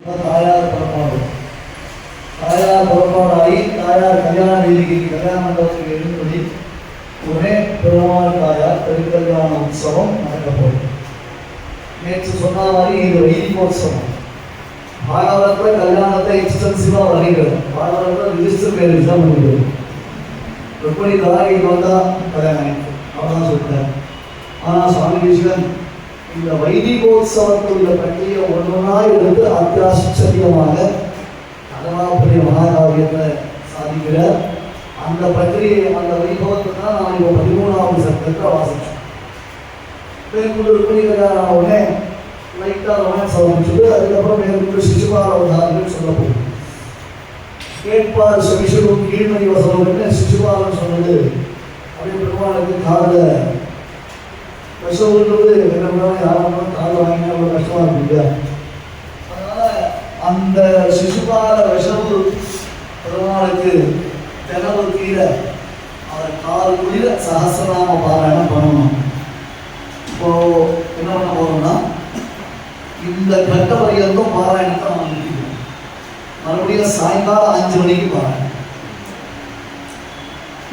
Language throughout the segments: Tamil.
தாயார் புறப்பாடு. தாயார் புறப்பாடாகி தாயார் கல்யாண வீதிக்கு கல்யாண மண்டபத்துக்கு எழுந்தபடி உடனே பெருமாள் தாயார் திருக்கல்யாண உற்சவம் நடக்க போகுது. நேற்று சொன்ன மாதிரி இது வைதிகோத்சவம். பாகவதத்தில் கல்யாணத்தை எக்ஸ்டென்சிவாக வரைகிறது. பாகவதத்தில் ரிஜிஸ்டர் மேரேஜ் தான் முடிகிறது. எப்படி தாராகிக்கு வந்தால் கல்யாணம் அவ்வளோதான் சொல்லிட்டார். ஆனால் சுவாமி தேசிகன் இந்த வைதிகோத்சவத்துடைய பற்றிய ஒன்றொன்றா எடுத்து அத்தியாசரியமாக அகலாபுரிய மகாகாவியத்தை சாதிக்கிறார். அந்த பற்றியை அந்த வைபவத்தை தான் நான் இப்போ 13வது சட்டத்தை வாசித்தோம். மேற்கொண்டு கல்யாணம் உடனே லைட்டாக ரொமான்ஸ் ஆரம்பிச்சுட்டு அதுக்கப்புறம் மேற்கொண்டு சிசுபால அவதாரங்கள் சொல்ல போகும். கேட்பார் விஷ்ணு கீழ்மணி வசனம் சிசுபாலன் சொன்னது அப்படியே பெருமாளுக்கு காதில் விஷவுன்றது என்ன யாரும் காதில் வாங்கினா அவ்வளோ கஷ்டமாக இருக்கு இல்லையா? அதனால் அந்த சிசுபால விஷவு பெருமாளுக்கு தினவு கீழே அதை கால் குளிர சகசிரநாம பாராயணம் பண்ணணும். இப்போ என்ன பண்ண போறோம்னா இந்த கட்ட வரையிலும் பாராயணத்தை நம்ம நிறுத்திக்கணும். மறுபடியும் சாயங்காலம் 5 மணிக்கு பாராயணம்.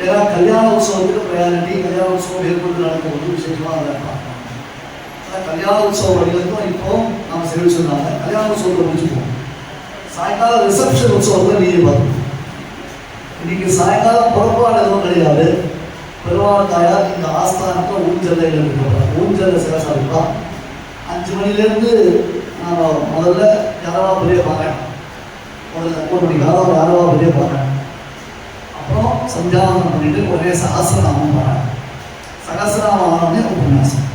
ஏன்னா கல்யாண உற்சவத்துக்கு பிரயாரிட்டி. கல்யாண உற்சவம் ஏற்பட்டு நடக்கும்போது விசேஷமாக அதை பார்க்கணும். ஆனால் கல்யாண உற்சவம் வரையிலும் இப்போ நம்ம சேவிச்சிருந்தாங்க. கல்யாண உற்சவத்தை முடிச்சுப்போம். சாயங்காலம் ரிசப்ஷன் உற்சவத்தை நீங்கள் பார்க்கணும். இன்னைக்கு சாயங்காலம் புறப்பாடு எதுவும் கிடையாது. பெருமாள் தாயார் இந்த ஆஸ்தானத்தை ஊஞ்சலையில் இருக்கிறார். ஊஞ்சலை சிறசாரிப்பா 5 மணிலேருந்து நான் முதல்ல யாரவா பெரிய பார்க்கணும். முதல்ல 3 மணிக்கு யாரவா பெரிய பார்க்கணும். அப்புறம் சந்தியாவனம் பண்ணிட்டு ஒரே சகசிரநாமம் பாராயணம். சகசிரநாமம் ஆனோடனே உபன்யாசம்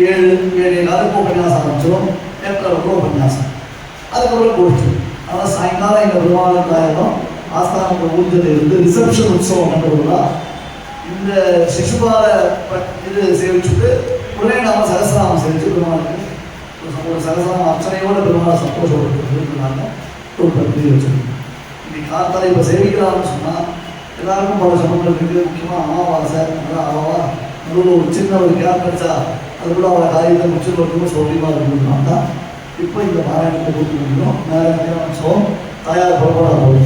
7:15 உபன்யாசம் ஆரம்பிச்சிடும். 8:30 உபன்யாசம். அதுக்கப்புறம் கோஷ்டி. அதனால் சாயங்காலம் எங்கள் பெருமாள் தாயாரும் ஆஸ்தானத்தை ஊஞ்சல் இருந்து ரிசப்ஷன் உற்சவம் பண்ணுறதுனா இந்த சிசுபால இது சேவிச்சுட்டு உடனே நாம் சகசிரநாமம் சேவிச்சு பெருமாளுக்கு ஒரு சகசிரநாமம் அர்ச்சனையோட பெருமாளை சந்தோஷப்படுத்துறதுனால ஒரு பற்றி வச்சுருக்கோம். இன்னைக்கு காத்தால இப்போ சேவிக்கலாம்னு சொன்னால் எல்லாருக்கும் பல சம்பந்தம் இருக்குது. முக்கியமாக அமாவாசை அவாவா நடுவில் ஒரு சின்ன ஒரு கேப் கிடைச்சா அதுக்குள்ள அவளை காரியத்தை முடிச்சு வரணும் சௌரியமாக இருக்கணும்னா தான் இப்போ இந்த பாராயணத்தை கொடுத்து முடியும். நேரம் உற்சவம் தாயார் புறப்பட போகுது.